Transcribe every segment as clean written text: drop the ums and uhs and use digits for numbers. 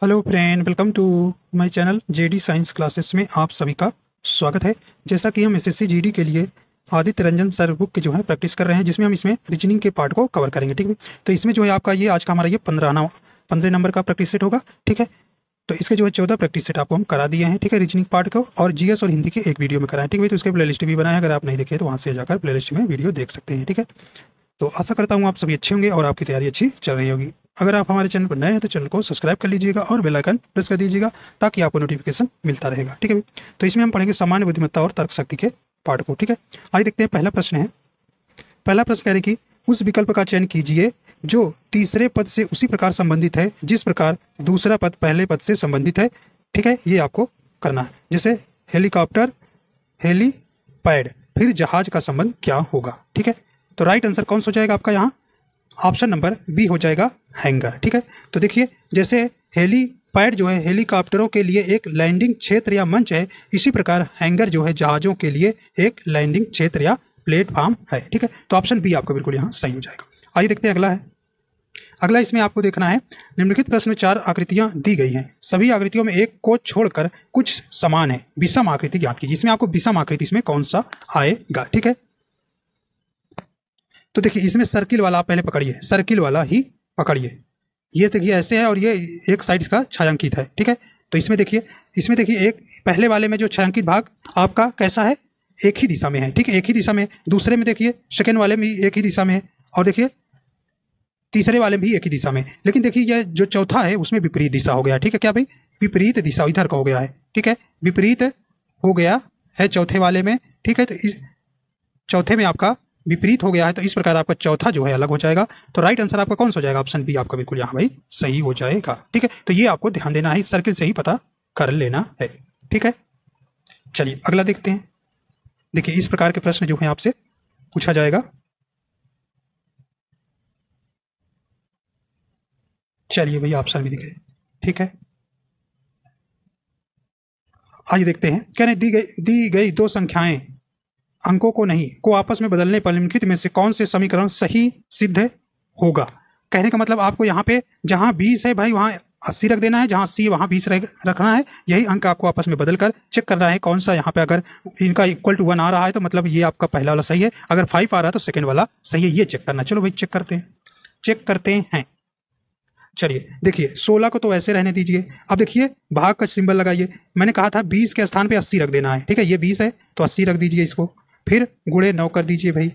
Hello friend, welcome to my channel JD science classes में आप सभी का स्वागत है। जैसा कि हम एसएससी जीडी के लिए आदित्य रंजन सर बुक की जो है प्रैक्टिस कर रहे हैं, जिसमें हम इसमें रीजनिंग के पार्ट को कवर करेंगे। ठीक है, तो इसमें जो है आपका ये आज का हमारा ये 15 नंबर का प्रैक्टिस सेट होगा। ठीक है, तो इसके जो है 14 प्रैक्टिस सेट आपको हम करा दिए हैं। ठीक है, रीजनिंग पार्ट को और जीएस और हिंदी के एक वीडियो में कराएं। ठीक है, तो उसके प्लेलिस्ट भी बनाया है, अगर आप नहीं देखे तो वहाँ से जाकर प्लेलिस्ट में वीडियो देख सकते हैं। ठीक है, तो आशा करता हूँ आप सभी अच्छे होंगे और आपकी तैयारी अच्छी चल रही होगी। अगर आप हमारे चैनल पर नए हैं तो चैनल को सब्सक्राइब कर लीजिएगा और बेल आइकन प्रेस कर दीजिएगा ताकि आपको नोटिफिकेशन मिलता रहेगा। ठीक है, तो इसमें हम पढ़ेंगे सामान्य बुद्धिमत्ता और तर्क शक्ति के पार्ट को। ठीक है, आइए देखते हैं। पहला प्रश्न है, पहला प्रश्न कह रहे कि उस विकल्प का चयन कीजिए जो तीसरे पद से उसी प्रकार संबंधित है जिस प्रकार दूसरा पद पहले पद से संबंधित है। ठीक है, ये आपको करना है। जैसे हेलीकॉप्टर, हेलीपैड, फिर जहाज का संबंध क्या होगा। ठीक है, तो राइट आंसर कौन सा हो जाएगा आपका यहाँ? ऑप्शन नंबर बी हो जाएगा, हैंगर। ठीक है, तो देखिए जैसे हेलीपैड जो है हेलीकॉप्टरों के लिए एक लैंडिंग क्षेत्र या मंच है, इसी प्रकार हैंगर जो है जहाजों के लिए एक लैंडिंग क्षेत्र या प्लेटफॉर्म है। ठीक है, तो ऑप्शन बी आपका बिल्कुल यहाँ सही हो जाएगा। आइए देखते हैं अगला है। अगला इसमें आपको देखना है, निम्नलिखित प्रश्न में 4 आकृतियां दी गई हैं। सभी आकृतियों में एक को छोड़कर कुछ समान है। विषम आकृति ज्ञात कीजिए। इसमें आपको विषम आकृति इसमें कौन सा आएगा। ठीक है, तो देखिए इसमें सर्किल वाला आप पहले पकड़िए, सर्किल वाला ही पकड़िए। ये देखिए ऐसे है और ये एक साइड का छायांकित है। ठीक है, तो इसमें देखिए एक पहले वाले में जो छायांकित भाग आपका कैसा है, एक ही दिशा में है। ठीक है, एक ही दिशा में। दूसरे में देखिए सेकेंड वाले में एक ही दिशा में है और देखिए तीसरे वाले में भी एक ही दिशा में। लेकिन देखिए यह जो चौथा है उसमें विपरीत दिशा हो गया। ठीक है, क्या भाई? विपरीत दिशा इधर का हो गया है। ठीक है, विपरीत हो गया है चौथे वाले में। ठीक है, तो इस चौथे में आपका विपरीत हो गया है, तो इस प्रकार आपका चौथा जो है अलग हो जाएगा। तो राइट आंसर आपका कौन सा हो जाएगा? ऑप्शन बी आपका बिल्कुल यहाँ भाई सही हो जाएगा। ठीक है, तो ये आपको ध्यान देना है, सर्किल से ही पता कर लेना है। ठीक है, चलिए अगला देखते हैं। देखिए इस प्रकार के प्रश्न जो है आपसे पूछा जाएगा। चलिए भैया ऑप्शन भी दिखे। ठीक है, आइए देखते हैं। कहने दी गई 2 संख्याएं अंकों को नहीं को आपस में बदलने पर निम्नलिखित में से कौन से समीकरण सही सिद्ध होगा। कहने का मतलब आपको यहाँ पे जहाँ 20 है भाई वहाँ 80 रख देना है, जहाँ 80 वहाँ 20 रखना है। यही अंक आपको आपस में बदल कर चेक करना है कौन सा यहाँ पे अगर इनका इक्वल टू 1 आ रहा है तो मतलब ये आपका पहला वाला सही है, अगर 5 आ रहा है तो सेकेंड वाला सही है। ये चेक करना। चलो भाई चेक करते हैं। चलिए देखिए 16 को तो ऐसे रहने दीजिए। अब देखिए भाग का सिंबल लगाइए। मैंने कहा था 20 के स्थान पे 80 रख देना है। ठीक है, ये 20 है तो 80 रख दीजिए इसको, फिर गुणे 9 कर दीजिए भाई,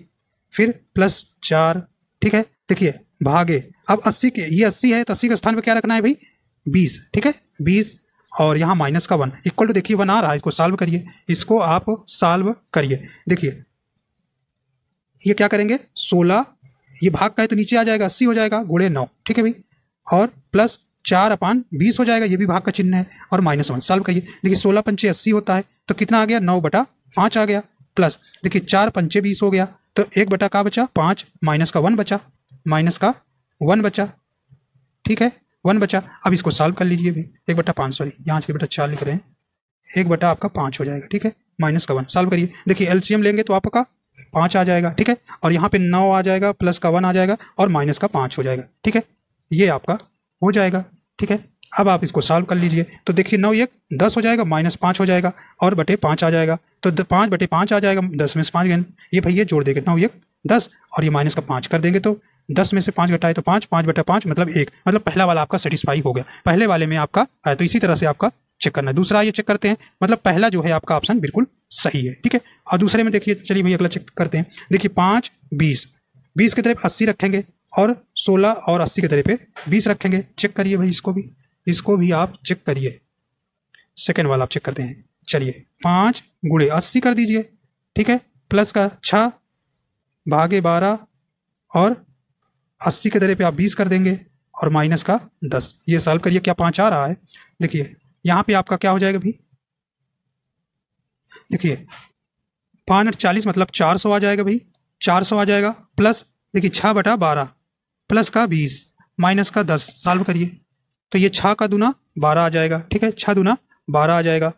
फिर प्लस 4। ठीक है, देखिए भागे। अब 80 के ये 80 है तो 80 के स्थान पे क्या रखना है भाई? 20। ठीक है, 20 और यहाँ माइनस का 1 इक्वल टू देखिए 1 आ रहा है, इसको सॉल्व करिए। इसको आप सॉल्व करिए। देखिए ये क्या करेंगे, 16 ये भाग का है तो नीचे आ जाएगा 80 हो जाएगा, गुणे 9। ठीक है भाई, और प्लस 4/20 हो जाएगा, ये भी भाग का चिन्ह है, और -1 सॉल्व करिए। देखिए 16 पंचे 80 होता है तो कितना आ गया? 9/5 आ गया। प्लस देखिए 4 पंचे 20 हो गया तो 1 बटा का बचा 5, माइनस का 1 बचा। ठीक है, 1 बचा। अब इसको सॉल्व कर लीजिए भाई। 1/5 सॉरी यहाँ 6/4 लिख रहे हैं, 1 बटा आपका 5 हो जाएगा। ठीक है, माइनस का 1 सॉल्व करिए। देखिए एलसीएम लेंगे तो आपका 5 आ जाएगा। ठीक है, और यहाँ पे 9 आ जाएगा, प्लस का 1 आ जाएगा और माइनस का 5 हो जाएगा। ठीक है, ये आपका हो जाएगा। ठीक है, अब आप इसको सॉल्व कर लीजिए तो देखिए 9 1 10 हो जाएगा, -5 हो जाएगा और बटे 5 आ जाएगा, तो 5/5 आ जाएगा। 10 में से 5 गए, ये भैया जोड़ देंगे 9 1 10 और ये माइनस का 5 कर देंगे तो 10 में से 5 घटाए तो 5, 5/5 मतलब 1, मतलब पहला वाला आपका सेटिस्फाई हो गया। पहले वाले में आपका आया, तो इसी तरह से आपका चेक करना है। दूसरा ये चेक करते हैं, मतलब पहला जो है आपका ऑप्शन बिल्कुल सही है। ठीक है, और दूसरे में देखिए, चलिए भैया अगला चेक करते हैं। देखिए 5 20 20 की तरफ 80 रखेंगे और 16 और 80 के तरह पे 20 रखेंगे। चेक करिए भाई, इसको भी आप चेक करिए। सेकेंड वाला आप चेक करते हैं। चलिए 5 गुणे 80 कर दीजिए। ठीक है, प्लस का 6 भागे 12 और 80 के तरह पे आप 20 कर देंगे और माइनस का 10। ये सॉल्व करिए, क्या 5 आ रहा है? देखिए यहाँ पे आपका क्या हो जाएगा भाई? देखिए 5/40 मतलब 400 आ जाएगा भाई, 400 आ जाएगा। प्लस देखिए 6/12 प्लस का 20 माइनस का 10 सॉल्व करिए तो ये 6 का दूना 12 आ जाएगा। ठीक है, 6 दूना 12 आ जाएगा।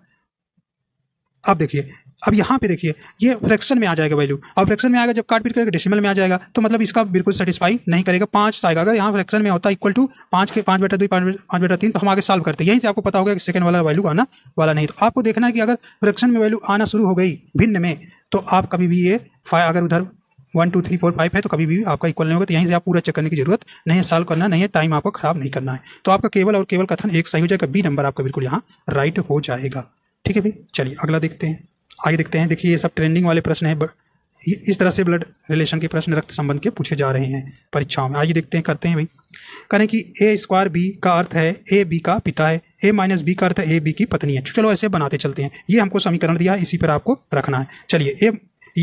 अब देखिए अब यहाँ पे देखिए ये फ्रैक्शन में आ जाएगा वैल्यू, और फ्रैक्शन में आएगा जब काट पीट करके डेसिमल में आ जाएगा तो मतलब इसका बिल्कुल सेटिस्फाई नहीं करेगा। 5 आएगा, अगर यहाँ फ्रैक्शन में होता इक्वल टू 5 के 5/2 5/3 तो हम आगे सॉल्व करते हैं। यहीं से आपको पता होगा कि सेकंड वाला वैल्यू आना वाला नहीं। तो आपको देखना है कि अगर फ्रैक्शन में वैल्यू आना शुरू हो गई भिन्न में तो आप कभी भी ये अगर उधर 1 2 3 4 5 है तो कभी भी आपका इक्वल नहीं होगा। तो यहीं से आप पूरा चेक करने की जरूरत नहीं है, सॉल्व करना नहीं है, टाइम आपको खराब नहीं करना है। तो आपका केवल और केवल कथन एक सही हो जाएगा, बी नंबर आपका बिल्कुल यहाँ राइट हो जाएगा। ठीक है भाई, चलिए अगला देखते हैं, आगे देखते हैं। देखिए ये सब ट्रेंडिंग वाले प्रश्न है, इस तरह से ब्लड रिलेशन के प्रश्न रक्त संबंध के पूछे जा रहे हैं परीक्षाओं में। आइए देखते हैं, करते हैं भाई। करें कि a² b का अर्थ है a b का पिता है, a - b का अर्थ है a b की पत्नी है। चलो ऐसे बनाते चलते हैं। ये हमको समीकरण दिया है, इसी पर आपको रखना है। चलिए f -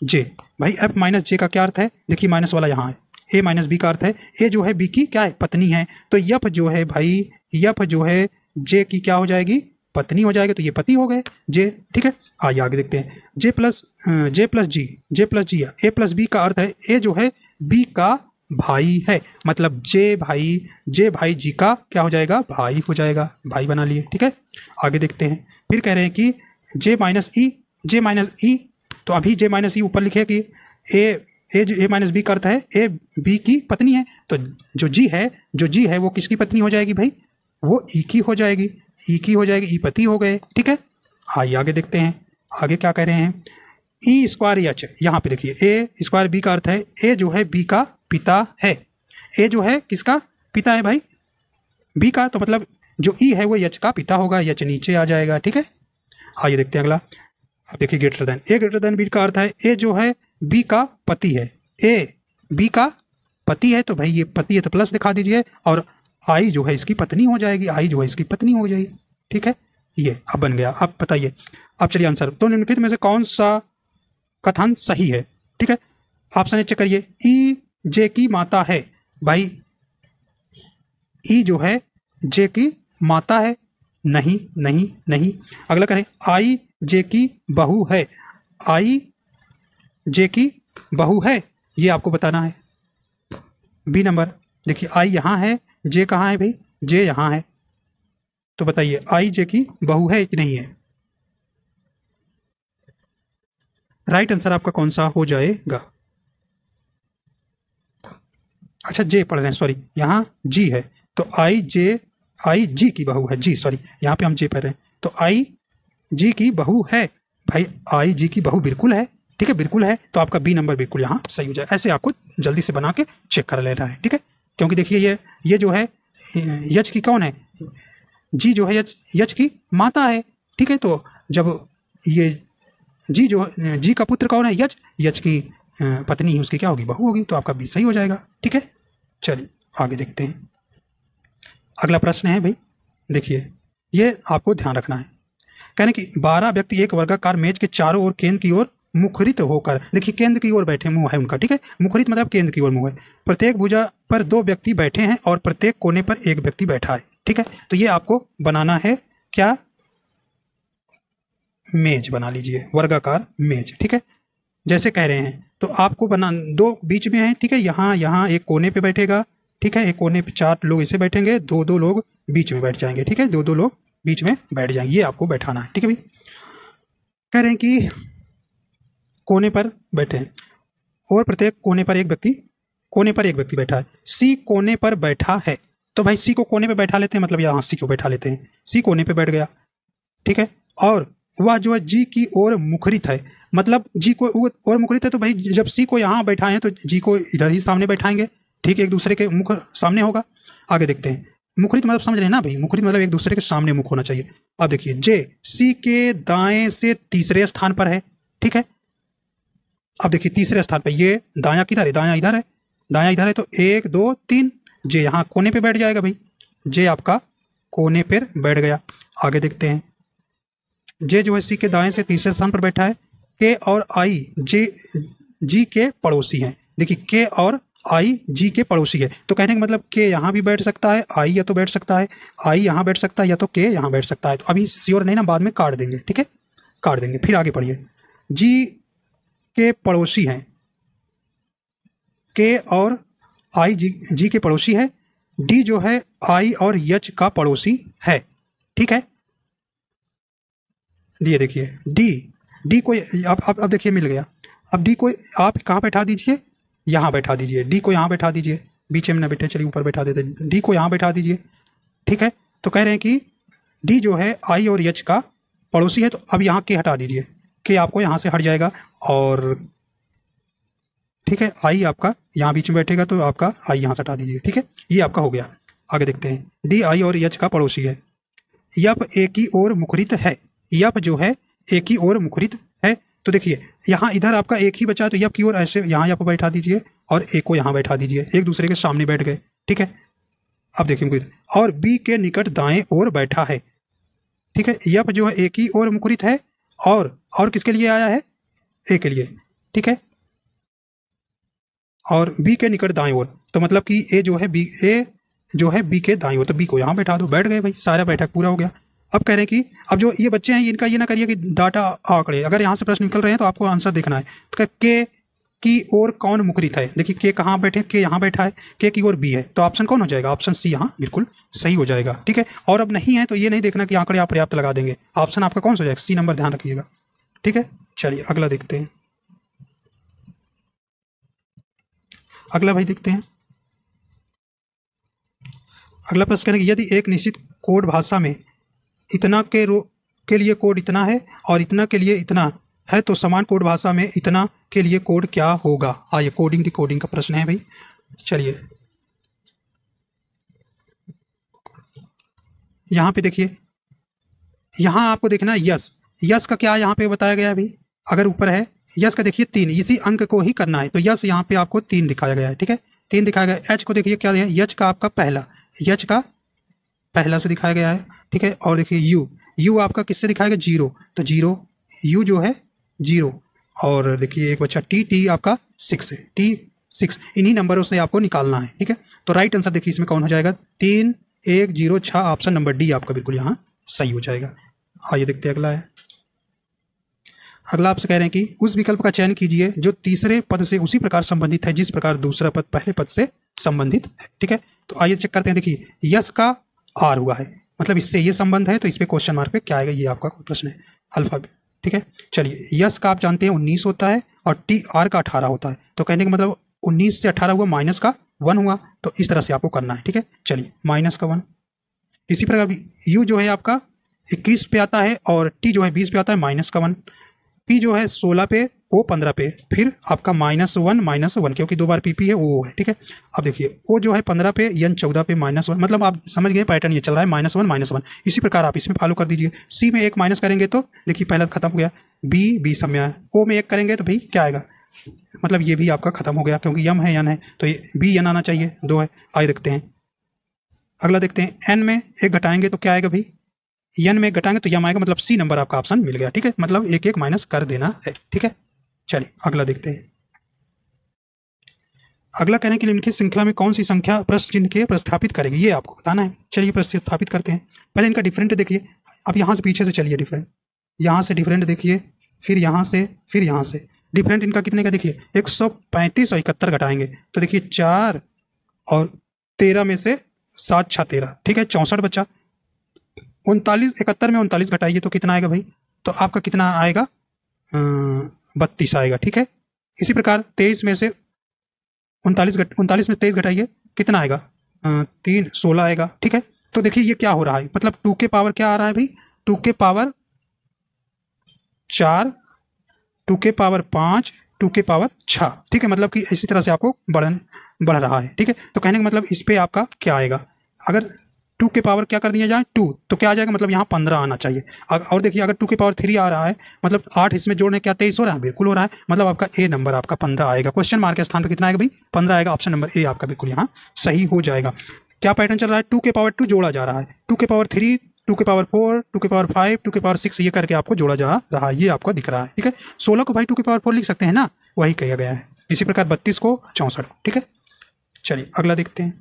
j, भाई f - j का क्या अर्थ है, देखिए माइनस वाला यहाँ है। a - b का अर्थ है a जो है b की क्या है, पत्नी है। तो f जो है भाई, f जो है j की क्या हो जाएगी, पत्नी हो जाएगी। तो ये पति हो गए j। ठीक है, आइए आगे देखते हैं। j plus g, a plus b का अर्थ है a जो है b का भाई है, मतलब j भाई g का क्या हो जाएगा, भाई हो जाएगा, भाई बना लिए। ठीक है, आगे देखते हैं। फिर कह रहे हैं कि j - e, तो अभी j - e ऊपर लिखे कि a - b का अर्थ है a b की पत्नी है। तो जो g है वो किसकी पत्नी हो जाएगी भाई, वो e की हो जाएगी, e पति हो गए। ठीक है, आइए आगे देखते हैं। आगे क्या कह रहे हैं, e² h, यहाँ पे देखिए a² b का अर्थ है a जो है b का पिता है। a जो है किसका पिता है भाई, b का, तो मतलब जो e है वो h का पिता होगा, h नीचे आ जाएगा। ठीक है, आइए देखते हैं अगला। अब देखिए a b का अर्थ है a जो है b का पति है, a b का पति है। तो भाई ये पति है तो प्लस दिखा दीजिए, और आई जो है इसकी पत्नी हो जाएगी, ठीक है, ये अब बन गया। अब बताइए, अब चलिए आंसर। तो निम्नलिखित में से कौन सा कथन सही है। ठीक है, ऑप्शन चेक करिए। ई जे की माता है, भाई ई जो है जे की माता है, नहीं। अगला करें, आई जे की बहू है, आई जे की बहू है, ये आपको बताना है। बी नंबर देखिए, आई यहाँ है, जे कहाँ है भाई, जे यहाँ है। तो बताइए आई जे की बहू है कि नहीं है। राइट आंसर आपका कौन सा हो जाएगा। अच्छा जे पढ़ रहे हैं, सॉरी यहाँ जी है, तो आई जी की बहू है, जी सॉरी यहाँ पे हम जे पढ़ रहे हैं। तो आई जी की बहू है, भाई आई जी की बहू बिल्कुल है। ठीक है, बिल्कुल है, तो आपका बी नंबर बिल्कुल यहाँ सही हो जाए। ऐसे आपको जल्दी से बना के चेक कर लेना है। ठीक है, क्योंकि देखिए ये जो है यच की कौन है, जी जो है यच की माता है। ठीक है, तो जब ये जी जो जी का पुत्र कौन है, यच की पत्नी ही उसकी क्या होगी, बहू होगी। तो आपका बी सही हो जाएगा। ठीक है, चलिए आगे देखते हैं। अगला प्रश्न है भाई, देखिए ये आपको ध्यान रखना है। कहने कि 12 व्यक्ति एक वर्गाकार मेज के चारों ओर केंद्र की ओर मुखरित होकर, देखिए केंद्र की ओर बैठे, मुंह है उनका। ठीक है, मुखरित मतलब केंद्र की ओर मुंह है। प्रत्येक भुजा पर 2 व्यक्ति बैठे हैं और प्रत्येक कोने पर 1 व्यक्ति बैठा है। ठीक है, तो ये आपको बनाना है क्या, मेज बना लीजिए, वर्गाकार मेज। ठीक है, जैसे कह रहे हैं तो आपको बना 2 बीच में है। ठीक है, यहाँ एक कोने पे बैठेगा। ठीक है, एक कोने पे 4 लोग ऐसे बैठेंगे, 2 लोग बीच में बैठ जाएंगे। ठीक है, 2 लोग बीच में बैठ जाएंगे, ये आपको बैठाना है। ठीक है भाई, कह रहे हैं कि कोने पर बैठे हैं और प्रत्येक कोने पर एक व्यक्ति बैठा है। सी कोने पर बैठा है, तो भाई सी को कोने पे बैठा लेते हैं, मतलब यहाँ सी को बैठा लेते हैं। सी कोने पे बैठ गया। ठीक है, और वह जो है जी की ओर मुखरित है, मतलब जी को और मुखरित है। तो भाई जब सी को यहाँ बैठाएं तो जी को इधर ही सामने बैठाएंगे। ठीक है, एक दूसरे के मुख सामने होगा। आगे देखते हैं, मुखरित मतलब समझ रहे हैं ना भाई, मुखरित मतलब एक दूसरे के सामने मुख होना चाहिए। अब देखिए जे सी के दाएं से तीसरे स्थान पर है। ठीक है, अब देखिए तीसरे स्थान पर, ये दायां किधर है, दायां इधर है, तो 1 2 3 जे यहाँ कोने पे बैठ जाएगा भाई, जे आपका कोने पर बैठ गया। आगे देखते हैं, जे जो है सी के दाएं से तीसरे स्थान पर बैठा है। के और आई जी के पड़ोसी हैं। देखिए के और आई जी के पड़ोसी है, तो कहने का मतलब के यहाँ भी बैठ सकता है, आई या तो बैठ सकता है, आई यहाँ बैठ सकता है, या तो के यहाँ बैठ सकता है। तो अभी श्योर नहीं ना, बाद में काट देंगे। ठीक है, काट देंगे। फिर आगे पढ़िए, जी के पड़ोसी हैं, के और आई जी के पड़ोसी है। डी जो है आई और यच का पड़ोसी है। ठीक है, ये देखिए डी को अब देखिए मिल गया। अब डी को आप कहाँ बैठा दीजिए, यहाँ बैठा दीजिए। डी को यहाँ बैठा दीजिए, बीच में ना बैठे, चलिए ऊपर बैठा देते। डी को यहाँ बैठा दीजिए, ठीक है। तो कह रहे हैं कि डी जो है आई और एच का पड़ोसी है, तो अब यहाँ के हटा दीजिए, के आपको यहाँ से हट जाएगा और ठीक है, आई आपका यहाँ बीच में बैठेगा तो आपका आई यहाँ से हटा दीजिए, ठीक है। ये आपका हो गया। आगे देखते हैं, डी आई और एच का पड़ोसी है, यप एक ही ओर मुखरित है। यप जो है एक ही ओर मुखरित है, तो देखिए यहाँ इधर आपका एक ही बचा, तो यप की ओर ऐसे यहाँ यप बैठा दीजिए और एक को यहाँ बैठा दीजिए, एक दूसरे के सामने बैठ गए, ठीक है। अब देखिए मुखरित, और बी के निकट दाएं ओर बैठा है, ठीक है। यप जो है एक ही ओर मुखरित है और किसके लिए आया है, ए के लिए, ठीक है। और बी के निकट दाएं ओर, तो मतलब कि ए जो है बी के दाएं ओर, तो बी को यहाँ बैठा दो, बैठ गए भाई, सारा बैठक पूरा हो गया। अब कह रहे हैं कि अब जो ये बच्चे हैं इनका ये ना करिए कि डाटा आंकड़े, अगर यहाँ से प्रश्न निकल रहे हैं तो आपको आंसर देखना है। तो के की ओर कौन मुखरित है, देखिए के कहाँ बैठे, के यहाँ बैठा है, के की ओर बी है, तो ऑप्शन कौन हो जाएगा, ऑप्शन सी यहाँ बिल्कुल सही हो जाएगा, ठीक है। और अब नहीं है तो ये नहीं देखना कि आंकड़े आप पर्याप्त लगा देंगे, ऑप्शन आपका कौन सा हो जाएगा, सी नंबर, ध्यान रखिएगा, ठीक है। चलिए अगला देखते हैं। अगला भाई देखते हैं, अगला प्रश्न है कि यदि एक निश्चित कोड भाषा में इतना के लिए कोड इतना है और इतना के लिए इतना है, तो समान कोड भाषा में इतना के लिए कोड क्या होगा। आइए कोडिंग डिकोडिंग का प्रश्न है भाई। चलिए यहाँ पे देखिए, यहाँ आपको देखना है यस, यस का क्या यहाँ पे बताया गया है भाई, अगर ऊपर है यस का देखिए 3, इसी अंक को ही करना है, तो यस यहाँ पे आपको 3 दिखाया गया है, ठीक है, 3 दिखाया गया है। एच को देखिए क्या है, यच का आपका पहला, यच का पहला से दिखाया गया है, ठीक है। और देखिए यू आपका किससे दिखाएगा, 0, तो 0 यू जो है 0, और देखिए एक बच्चा टी आपका 6 है, T6, इन्हीं नंबरों से आपको निकालना है, ठीक है। तो राइट आंसर देखिए इसमें कौन हो जाएगा, 3 1 0 6, ऑप्शन नंबर डी आपका बिल्कुल यहाँ सही हो जाएगा। आइए देखते हैं अगला है। अगला आपसे कह रहे हैं कि उस विकल्प का चयन कीजिए जो तीसरे पद से उसी प्रकार संबंधित है जिस प्रकार दूसरा पद पहले पद से संबंधित है, ठीक है। तो आइए चेक करते हैं, देखिए यस का आर हुआ है, मतलब इससे ये संबंध है, तो इस पे क्वेश्चन मार्क पे क्या आएगा, ये आपका प्रश्न है, अल्फाबेट, ठीक है। चलिए यस का आप जानते हैं 19 होता है और टी आर का 18 होता है, तो कहने का मतलब 19 से 18 हुआ, माइनस का 1 हुआ, तो इस तरह से आपको करना है, ठीक है। चलिए माइनस का 1, इसी प्रकार यू जो है आपका 21 पे आता है और टी जो है 20 पे आता है, माइनस का 1, पी जो है 16 पे, ओ 15 पे, फिर आपका -1 क्योंकि 2 बार पी है, ओ है, ठीक है। अब देखिए ओ जो है 15 पे, एन 14 पे, -1, मतलब आप समझ गए पैटर्न ये चल रहा है, -1 इसी प्रकार आप इसमें फॉलो कर दीजिए। सी में 1 माइनस करेंगे तो देखिए पहला खत्म हो गया, बी सब में आया, ओ में 1 करेंगे तो भाई क्या आएगा, मतलब ये भी आपका खत्म हो गया, क्योंकि यम है एन है तो ये बी एन आना चाहिए, 2 है। आइए देखते हैं अगला, देखते हैं एन में 1 घटाएंगे तो क्या आएगा भाई, एन में घटाएंगे तो यम आएगा, मतलब सी नंबर आपका ऑप्शन मिल गया, ठीक है, मतलब 1 1 माइनस कर देना है, ठीक है। चलिए अगला देखते हैं। अगला कहने के लिए इनकी श्रृंखला में कौन सी संख्या प्रश्न चिन्ह के प्रस्थापित करेगी, ये आपको बताना है। चलिए प्रस्थापित करते हैं, पहले इनका डिफरेंट देखिए, अब यहाँ से पीछे से चलिए, डिफरेंट यहाँ से डिफरेंट देखिए, फिर यहाँ से, फिर यहाँ से डिफरेंट इनका कितने का देखिए, 135 और 71 घटाएंगे तो देखिए 4 और 13 में से 7 6 13, ठीक है, 64 बचा। 39 71 में 39 घटाइए तो कितना आएगा भाई, तो आपका कितना आएगा, 32 आएगा, ठीक है। इसी प्रकार 23 में से 39 में 23 घटाइए कितना आएगा, 3 16 आएगा, ठीक है। तो देखिए ये क्या हो रहा है, मतलब 2 के पावर क्या आ रहा है भाई, 2 के पावर 4, 2 के पावर 5, 2 के पावर 6, ठीक है, मतलब कि इसी तरह से आपको बढ़ रहा है, ठीक है। तो कहने का मतलब इस पे आपका क्या आएगा, अगर 2 के पावर क्या कर दिया जाए 2, तो क्या आ जाएगा, मतलब यहाँ 15 आना चाहिए। और देखिए अगर 2 के पावर 3 आ रहा है, मतलब 8 इसमें जोड़ने क्या 23 हो रहा है, बिल्कुल हो रहा है, मतलब आपका ए नंबर आपका 15 आएगा, क्वेश्चन मार्क के स्थान पर कितना आएगा भाई, 15 आएगा, ऑप्शन नंबर ए आपका बिल्कुल यहाँ सही हो जाएगा। क्या पैटर्न चल रहा है, 2 के पावर 2 जोड़ा जा रहा है, 2 के पावर 3, 2 के पावर 4, 2 के पावर 5, 2 के पावर 6, ये करके आपको जोड़ा जा रहा है, ये आपको दिख रहा है, ठीक है। 16 को भाई 2 के पावर 4 लिख सकते हैं ना, वही कहा गया है। इसी प्रकार 32 को 64, ठीक है। चलिए अगला देखते हैं।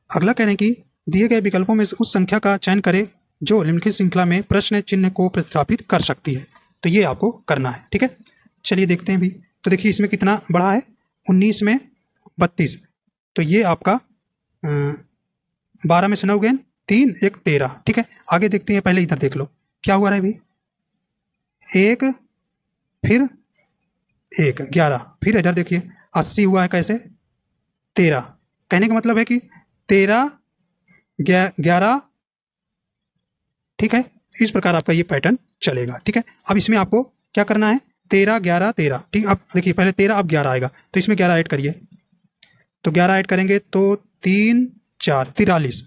अगला कहने की दिए गए विकल्पों में से उस संख्या का चयन करें जो निम्नलिखित श्रृंखला में प्रश्न चिन्ह को प्रतिस्थापित कर सकती है, तो ये आपको करना है, ठीक है। चलिए देखते हैं भी, तो देखिए इसमें कितना बढ़ा है, 19 में 32, तो ये आपका 12 में से 9 गए 3 1 13, ठीक है। आगे देखते हैं, पहले इधर देख लो क्या हुआ है भाई, एक, फिर एक, 11, फिर इधर देखिए 80 हुआ है कैसे, 13। कहने का मतलब है कि 13, 11, ठीक है। इस प्रकार आपका ये पैटर्न चलेगा, ठीक है। अब इसमें आपको क्या करना है, 13, 11, 13, ठीक। अब देखिए पहले 13, अब 11 आएगा, तो इसमें 11 ऐड करिए, तो 11 ऐड करेंगे तो 3, 4, 43,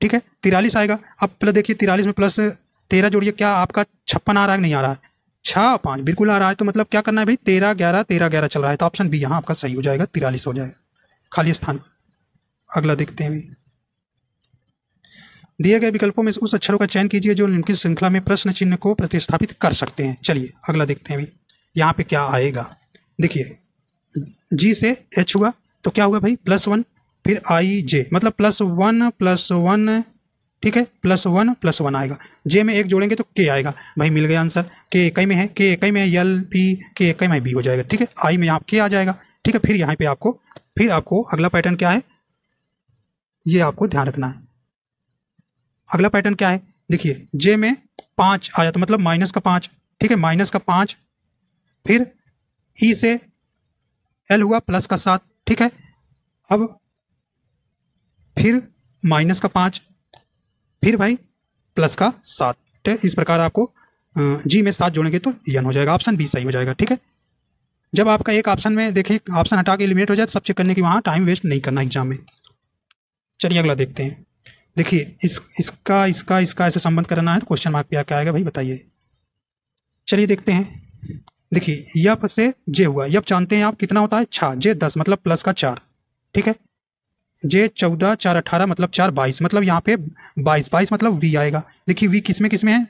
ठीक है, 43 आएगा। अब प्लस देखिए 43 में प्लस 13 जोड़िए, क्या आपका 56 आ रहा है कि नहीं आ रहा है, 6, 5 बिल्कुल आ रहा है। तो मतलब क्या करना है भाई, 13, 11, 13, 11 चल रहा है, तो ऑप्शन बी यहाँ आपका सही हो जाएगा, 43 हो जाएगा खाली स्थान पर। अगला देखते हैं भी, दिए गए विकल्पों में से उस अक्षरों का चयन कीजिए जो निम्नलिखित श्रृंखला में प्रश्न चिन्ह को प्रतिस्थापित कर सकते हैं। चलिए अगला देखते हैं भी, यहाँ पे क्या आएगा। देखिए जी से एच हुआ तो क्या हुआ भाई, +1, फिर आई जे, मतलब +1 +1, ठीक है, +1 +1 आएगा। जे में एक जोड़ेंगे तो के आएगा, भाई मिल गया आंसर। के इकाई में है, के इकाई में एल पी, के इकाई में बी हो जाएगा, ठीक है। आई में यहाँ के आ जाएगा, ठीक है। फिर यहाँ पे आपको अगला पैटर्न क्या है, ये आपको ध्यान रखना है। अगला पैटर्न क्या है, देखिए जे में 5 आया तो मतलब -5, ठीक है, -5, फिर ई से एल हुआ +7, ठीक है। अब फिर -5, फिर भाई +7, ठीक है। इस प्रकार आपको जी में 7 जोड़ेंगे तो एन हो जाएगा, ऑप्शन बी सही हो जाएगा, ठीक है। जब आपका एक ऑप्शन में देखिए ऑप्शन हटा के एलिमिनेट हो जाए, सब चेक करने की वहाँ टाइम वेस्ट नहीं करना एग्जाम में। चलिए अगला देखते हैं। देखिए इसका ऐसे संबंध करना है तो क्वेश्चन मार्क पे क्या आएगा भाई बताइए। चलिए देखते हैं। देखिए यप से जे हुआ, यप जानते हैं आप कितना होता है 6, जे 10 मतलब प्लस का 4, ठीक है। जे 14, 4 18 मतलब 4 22, मतलब यहाँ पे 22 मतलब वी आएगा। देखिए वी किस में है,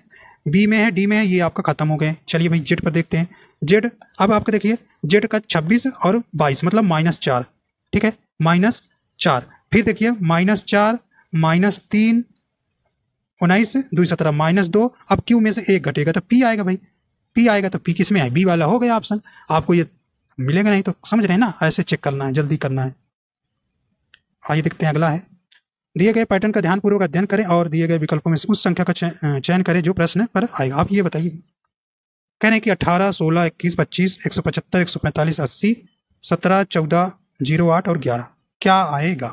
बी में है, डी में है, ये आपका खत्म हो गए। चलिए भाई जेड पर देखते हैं। जेड अब आपका देखिए जेड का 26 और 22 मतलब -4, ठीक है, -4। फिर देखिए -4, -3, 19, 2 17 -2। अब क्यू में से एक घटेगा तो पी आएगा भाई, पी आएगा तो पी किस में है, बी वाला हो गया ऑप्शन। आपको ये मिलेगा नहीं तो समझ रहे हैं ना, ऐसे चेक करना है, जल्दी करना है। आइए देखते हैं अगला है। दिए गए पैटर्न का ध्यानपूर्वक अध्ययन करें और दिए गए विकल्पों में से उस संख्या का चयन करें जो प्रश्न पर आएगा। आप ये बताइए, कह रहे हैं कि 18, 16, 21, 25, 175, 145, 80, 17, 14, 08 और 11 क्या आएगा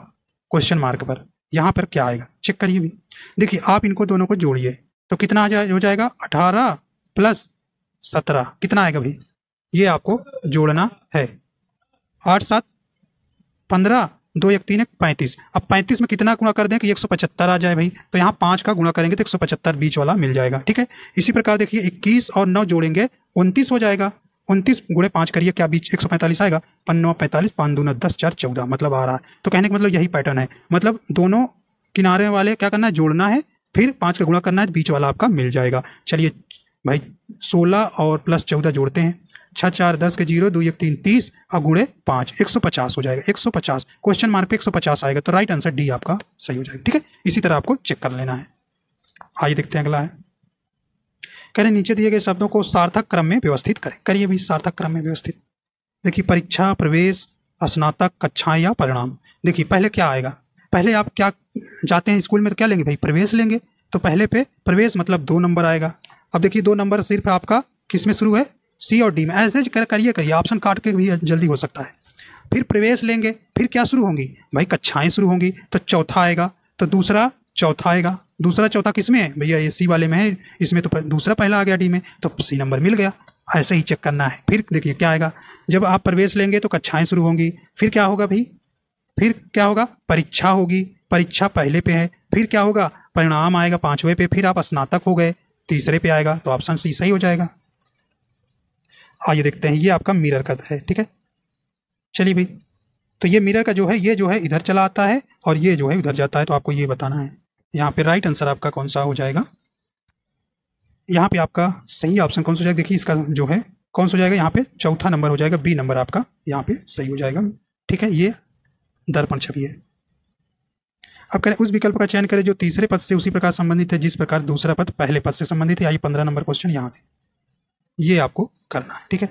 क्वेश्चन मार्क पर, यहाँ पर क्या आएगा चेक करिए भी। देखिए आप इनको दोनों को जोड़िए तो कितना हो जाएगा, 18 + 17 कितना आएगा भाई, ये आपको जोड़ना है। 8 7 15, 2 1 3 1 35। अब 35 में कितना गुणा कर दें कि 175 आ जाए भाई, तो यहाँ 5 का गुणा करेंगे तो 175 बीच वाला मिल जाएगा, ठीक है। इसी प्रकार देखिए 21 और 9 जोड़ेंगे 29 हो जाएगा। 29 × 5 करिए, क्या बीच 145 आएगा, 5 9 45, 5 2 10 4 14 मतलब आ रहा है। तो कहने का मतलब यही पैटर्न है, मतलब दोनों किनारे वाले क्या करना है, जोड़ना है, फिर 5 का गुणा करना है, बीच वाला आपका मिल जाएगा। चलिए भाई 16 और +14 जोड़ते हैं, 6 4 10 के 0, 2 1 3 30 और गुणे 5 150 हो जाएगा। 150 क्वेश्चन मार्क पे 150 आएगा, तो राइट आंसर डी आपका सही हो जाएगा, ठीक है। इसी तरह आपको चेक कर लेना है। आइए देखते हैं अगला है। कह रहे नीचे दिए गए शब्दों को सार्थक क्रम में व्यवस्थित करें। करिए भी सार्थक क्रम में व्यवस्थित। देखिए परीक्षा, प्रवेश, स्नातक, कक्षाएं या परिणाम। देखिए पहले क्या आएगा, पहले आप क्या जाते हैं स्कूल में तो क्या लेंगे भाई, प्रवेश लेंगे, तो पहले पे प्रवेश मतलब 2 नंबर आएगा। अब देखिए 2 नंबर सिर्फ आपका किस में शुरू है, सी और डी में। ऐसे करिए ऑप्शन काट के भी जल्दी हो सकता है। फिर प्रवेश लेंगे, फिर क्या शुरू होंगी भाई, कक्षाएं शुरू होंगी, तो चौथा आएगा, तो दूसरा चौथा आएगा। दूसरा चौथा किस में है भैया, ये सी वाले में है, इसमें तो दूसरा पहला आ गया डी में, तो सी नंबर मिल गया। ऐसे ही चेक करना है। फिर देखिए क्या आएगा, जब आप प्रवेश लेंगे तो कक्षाएं शुरू होंगी, फिर क्या होगा भाई, फिर क्या होगा, परीक्षा होगी, परीक्षा पहले पे है, फिर क्या होगा, परिणाम आएगा 5वें पे, फिर आप स्नातक हो गए 3रे पे आएगा, तो ऑप्शन सी सही हो जाएगा। आइए देखते हैं, ये आपका मिरर का है, ठीक है। चलिए भाई, तो ये मिरर का जो है इधर चला आता है और ये जो है उधर जाता है, तो आपको ये बताना है। यहाँ पे राइट आंसर आपका कौन सा हो जाएगा, यहाँ पे आपका सही ऑप्शन कौन सा हो जाएगा, देखिए इसका जो है कौन सा हो जाएगा, यहाँ पे चौथा नंबर हो जाएगा, बी नंबर आपका यहाँ पे सही हो जाएगा, ठीक है। ये दर्पण छवि है। अब करें उस विकल्प का चयन करें जो तीसरे पद से उसी प्रकार संबंधित है जिस प्रकार दूसरा पद पहले पद से संबंधित है। आइए 15 नंबर क्वेश्चन यहाँ थे, ये आपको करना है, ठीक है।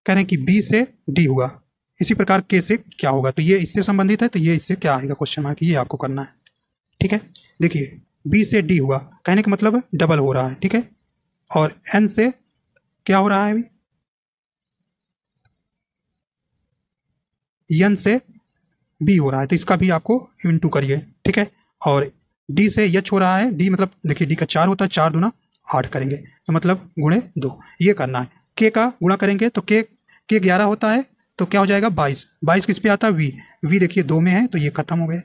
कह रहे हैं कि बी से डी हुआ, इसी प्रकार के से क्या होगा, तो ये इससे संबंधित है, तो ये इससे क्या आएगा क्वेश्चन मार्क, ये आपको करना है, ठीक है। देखिए बी से डी हुआ, कहने का मतलब डबल हो रहा है, ठीक है, और एन से क्या हो रहा है अभी, एन से बी हो रहा है, तो इसका भी आपको इनटू करिए, ठीक है। और डी से एच हो रहा है, डी मतलब देखिए डी का 4 होता है, 4 दूना 8 करेंगे, तो मतलब गुणे 2 ये करना है। के का गुणा करेंगे तो के 11 होता है, तो क्या हो जाएगा 22, 22 किस पे आता है, वी, वी देखिए 2 में है तो ये खत्म हो गया।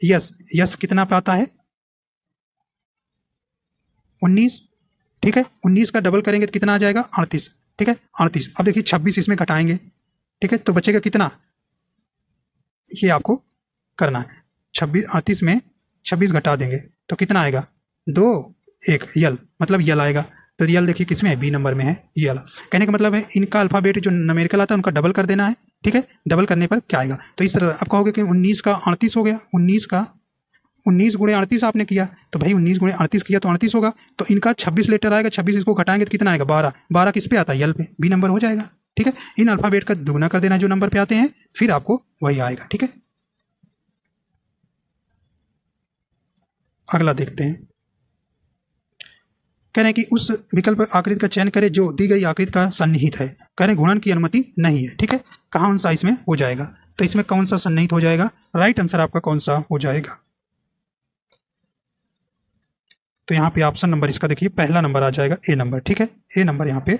यस, यस कितना पे आता है 19, ठीक है। 19 का डबल करेंगे तो कितना आ जाएगा 38, ठीक है 38। अब देखिए 26 इसमें घटाएंगे, ठीक है, तो बचेगा कितना, ये आपको करना है। 26 38 में 26 घटा देंगे तो कितना आएगा 2 1 यल, मतलब यल आएगा। तो यल देखिए किसमें है, बी नंबर में है यल। कहने का मतलब है इनका अल्फाबेट जो न्यूमेरिकल आता है उनका डबल कर देना है, ठीक है। डबल करने पर क्या आएगा, तो इस तरह आप कहोगे कि 19 का 38 हो गया, 19 गुणे 38 आपने किया, तो भाई 19 गुणे 38 किया तो 38 होगा। तो इनका 26 लेटर आएगा, 26 इसको घटाएंगे तो कितना आएगा 12, 12 किस पे आता है यल पे, बी नंबर हो जाएगा, ठीक है। इन अल्फाबेट का दुगना कर देना जो नंबर पे आते हैं, फिर आपको वही आएगा, ठीक है। अगला देखते हैं, कह रहे हैं कि उस विकल्प आकृति का चयन करें जो दी गई आकृति का सन्निहित है। कह रहे हैं गुणन की अनुमति नहीं है, ठीक है। कौन सा इसमें हो जाएगा, तो इसमें कौन सा सन्निहित हो जाएगा, राइट आंसर आपका कौन सा हो जाएगा, तो यहाँ पे ऑप्शन नंबर इसका देखिए पहला नंबर आ जाएगा ए नंबर, ठीक है। ए नंबर यहाँ पे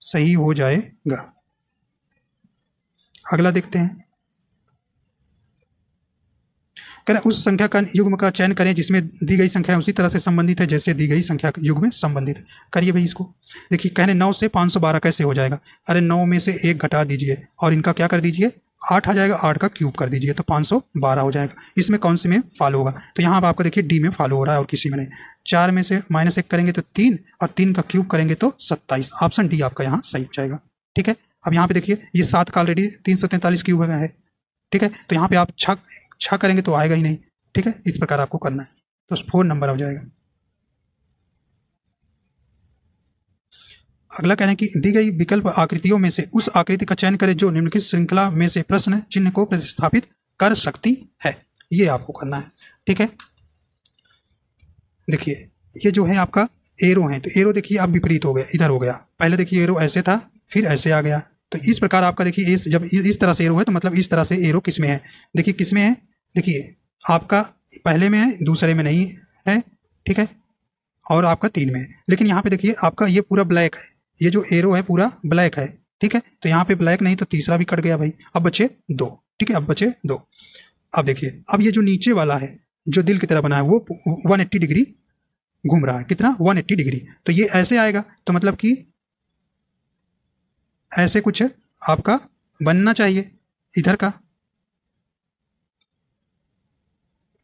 सही हो जाएगा। अगला देखते हैं, करें उस संख्या का युग्म का चयन करें जिसमें दी गई संख्या उसी तरह से संबंधित है जैसे दी गई संख्या युग्म में संबंधित है। करिए भाई इसको, देखिए कहने 9 से 512 कैसे हो जाएगा, अरे 9 में से 1 घटा दीजिए और इनका क्या कर दीजिए 8 आ जाएगा, 8 का क्यूब कर दीजिए तो 512 हो जाएगा। इसमें कौन से में फॉलो होगा, तो यहाँ आपको देखिए डी में फॉलो हो रहा है और किसी में नहीं। 4 में से -1 करेंगे तो 3 और 3 का क्यूब करेंगे तो 27, ऑप्शन डी आपका यहाँ सही हो जाएगा, ठीक है। अब यहाँ पे देखिए ये 7 का ऑलरेडी 343 क्यूब है, ठीक है, तो यहाँ पे आप 6 करेंगे तो आएगा ही नहीं, ठीक है। इस प्रकार आपको करना है, तो 4 नंबर हो जाएगा। अगला कहना है कि दी गई विकल्प आकृतियों में से उस आकृति का चयन करें जो निम्नलिखित श्रृंखला में से प्रश्न चिन्ह को प्रतिस्थापित कर सकती है, ये आपको करना है, ठीक है। देखिए ये जो है आपका एरो है, तो एरो देखिए अब विपरीत हो गया, इधर हो गया, पहले देखिए एरो ऐसे था फिर ऐसे आ गया, तो इस प्रकार आपका देखिए जब इस तरह से एरो है तो मतलब इस तरह से एरो किस में है, देखिए किस में है, देखिए आपका पहले में है दूसरे में नहीं है, ठीक है, और आपका 3 में है। लेकिन यहाँ पे देखिए आपका ये पूरा ब्लैक है, ये जो एरो है पूरा ब्लैक है, ठीक है, तो यहाँ पे ब्लैक नहीं तो तीसरा भी कट गया भाई, अब बचे 2, ठीक है, अब बचे 2। अब देखिए अब ये जो नीचे वाला है जो दिल की तरह बना है वो 180 डिग्री घूम रहा है, कितना 180 डिग्री, तो ये ऐसे आएगा, तो मतलब कि ऐसे कुछ आपका बनना चाहिए इधर का,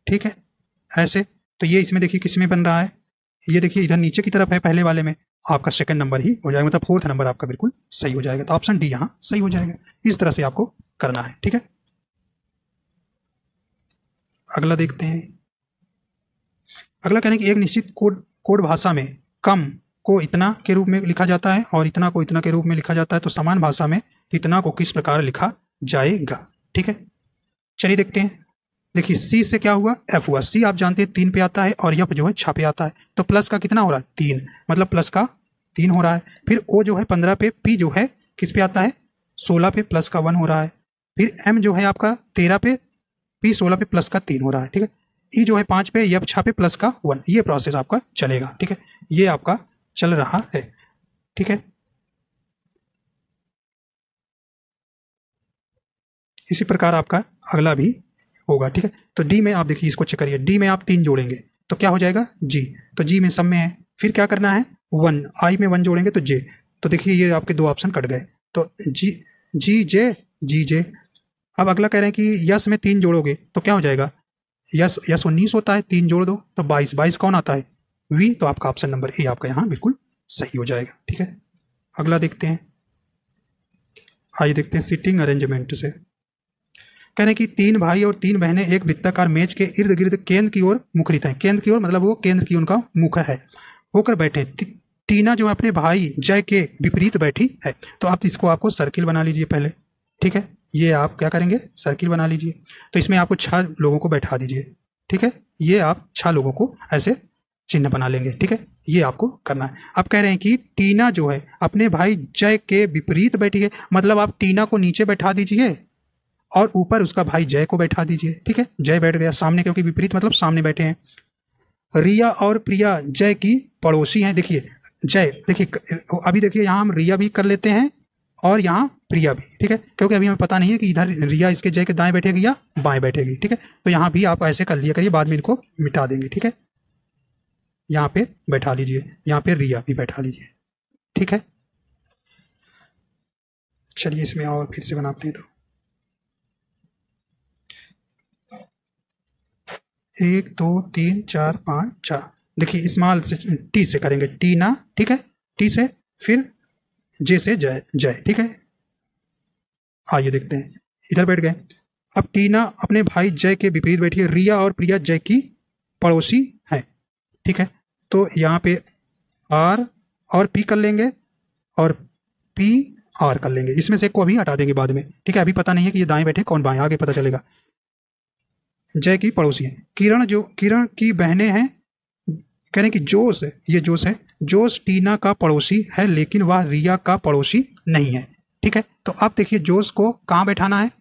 ठीक है, ऐसे। तो ये इसमें देखिए किस में बन रहा है, ये देखिए इधर नीचे की तरफ है, पहले वाले में आपका सेकंड नंबर ही हो जाएगा, मतलब 4th नंबर आपका बिल्कुल सही हो जाएगा, तो ऑप्शन डी यहाँ सही हो जाएगा। इस तरह से आपको करना है, ठीक है। अगला देखते हैं, अगला कहने की एक निश्चित कोड भाषा में कम को इतना के रूप में लिखा जाता है और इतना को इतना के रूप में लिखा जाता है, तो समान भाषा में इतना को किस प्रकार लिखा जाएगा, ठीक है। चलिए देखते हैं, देखिए सी से क्या हुआ एफ हुआ, सी आप जानते हैं 3 पे आता है और एफ जो है 6 पे आता है, तो प्लस का कितना हो रहा है 3, मतलब प्लस का 3 हो रहा है। फिर ओ जो है 15 पे, पी जो है किस पे आता है 16 पे, प्लस का 1 हो रहा है। फिर एम जो है आपका 13 पे, पी 16 पे, प्लस का 3 हो रहा है, ठीक है। ई जो है 5 पे, एफ 6 पे, प्लस का 1, ये प्रोसेस आपका चलेगा, ठीक है, ये आपका चल रहा है, ठीक है। इसी प्रकार आपका अगला भी होगा, ठीक है। तो डी में आप देखिए इसको चेक करिए, डी में आप 3 जोड़ेंगे तो क्या हो जाएगा जी, तो जी में सब में है, फिर क्या करना है 1, आई में 1 जोड़ेंगे तो जे, तो देखिए ये आपके 2 ऑप्शन कट गए, तो जी जे। अब अगला कह रहे हैं कि यस में 3 जोड़ोगे तो क्या हो जाएगा, यस 19 होता है, 3 जोड़ दो तो 22 कौन आता है वी, तो आपका ऑप्शन नंबर ए आपका यहाँ बिल्कुल सही हो जाएगा, ठीक है। अगला देखते हैं, आइए देखते हैं सीटिंग अरेंजमेंट से। कह रहे हैं कि 3 भाई और 3 बहनें एक वृत्ताकार मेज के इर्द गिर्द केंद्र की ओर मुखरित हैं, केंद्र की ओर मतलब वो केंद्र की उनका मुख है, होकर बैठे। टीना जो अपने भाई जय के विपरीत बैठी है, तो आप इसको आपको सर्किल बना लीजिए पहले, ठीक है, ये आप क्या करेंगे सर्किल बना लीजिए, तो इसमें आपको 6 लोगों को बैठा दीजिए, ठीक है, ये आप 6 लोगों को ऐसे चिन्ह बना लेंगे। ठीक है, ये आपको करना है। अब कह रहे हैं कि टीना जो है अपने भाई जय के विपरीत बैठी है, मतलब आप टीना को नीचे बैठा दीजिए और ऊपर उसका भाई जय को बैठा दीजिए। ठीक है, जय बैठ गया सामने, क्योंकि विपरीत मतलब सामने बैठे हैं। रिया और प्रिया जय की पड़ोसी हैं। देखिए जय, देखिए अभी देखिए यहाँ हम रिया भी कर लेते हैं और यहाँ प्रिया भी। ठीक है, क्योंकि अभी हमें पता नहीं है कि इधर रिया इसके जय के दाएं बैठेगी या बाएं बैठेगी। ठीक है, तो यहाँ भी आप ऐसे कर लिया करिए, बाद में इनको मिटा देंगे। ठीक है, यहाँ पे बैठा लीजिए, यहाँ पे रिया भी बैठा लीजिए। ठीक है, चलिए इसमें और फिर से बनाते हैं। तो 1 2 3 4 5 6, देखिए स्मॉल से टी से करेंगे, टीना। ठीक है, टी से, फिर जे से जय, जय। ठीक है, आइए देखते हैं, इधर बैठ गए। अब टीना अपने भाई जय के विपरीत बैठी है, रिया और प्रिया जय की पड़ोसी है। ठीक है, तो यहाँ पे आर और पी कर लेंगे और पी आर कर लेंगे, इसमें से एक को अभी हटा देंगे बाद में। ठीक है, अभी पता नहीं है कि ये दाएं बैठे कौन बाएं, आगे पता चलेगा। जय की पड़ोसी है किरण, जो किरण की बहनें हैं। कह रहे हैं कि जोश है, ये जोश है, जोश टीना का पड़ोसी है लेकिन वह रिया का पड़ोसी नहीं है। ठीक है, तो अब देखिए जोश को कहाँ बैठाना है,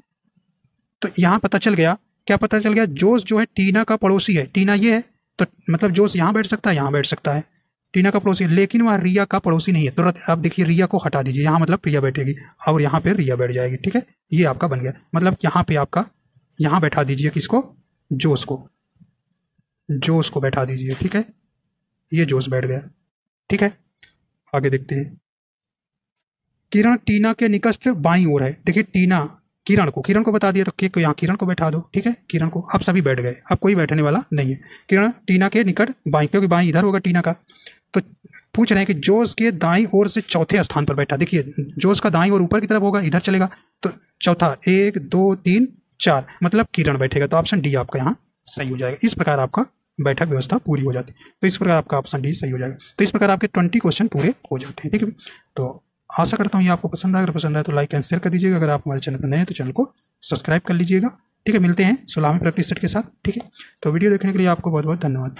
तो यहाँ पता चल गया। क्या पता चल गया? जोश जो है टीना का पड़ोसी है, टीना ये है, तो मतलब जोश यहाँ बैठ सकता है, यहाँ बैठ सकता है, टीना का पड़ोसी, लेकिन वह रिया का पड़ोसी नहीं है। तो अब देखिए रिया को हटा दीजिए, यहाँ मतलब प्रिया बैठेगी और यहाँ पे रिया बैठ जाएगी। ठीक है, ये आपका बन गया। मतलब यहाँ पे आपका, यहाँ बैठा दीजिए किसको, जोश को, जोश को बैठा दीजिए। ठीक है, ये जोश बैठ गया। ठीक है, आगे देखते हैं। किरण टीना के निकट बाईं ओर है। देखिए टीना किरण को बता दिया, तो के को यहाँ किरण को बैठा दो। ठीक है, किरण को, अब सभी बैठ गए, अब कोई बैठने वाला नहीं है। किरण टीना के निकट बाईं, क्योंकि बाईं इधर होगा टीना का। तो पूछ रहे हैं कि जोश के दाईं ओर से चौथे स्थान पर बैठा। देखिए जोश का दाईं ओर ऊपर की तरफ होगा, इधर चलेगा, तो चौथा, 1 2 3 4, मतलब किरण बैठेगा। तो ऑप्शन डी आपका यहाँ सही हो जाएगा। इस प्रकार आपका बैठक व्यवस्था पूरी हो जाती है। तो इस प्रकार आपका ऑप्शन डी सही हो जाएगा। तो इस प्रकार आपके 20 क्वेश्चन पूरे हो जाते हैं। ठीक है, तो आशा करता हूँ ये आपको पसंद आए। अगर पसंद आए तो लाइक एंड शेयर कर दीजिएगा। अगर आप हमारे चैनल पर नए हैं तो चैनल को सब्सक्राइब कर लीजिएगा। ठीक है, मिलते हैं 16वें प्रैक्टिस सेट के साथ। ठीक है, तो वीडियो देखने के लिए आपको बहुत बहुत धन्यवाद।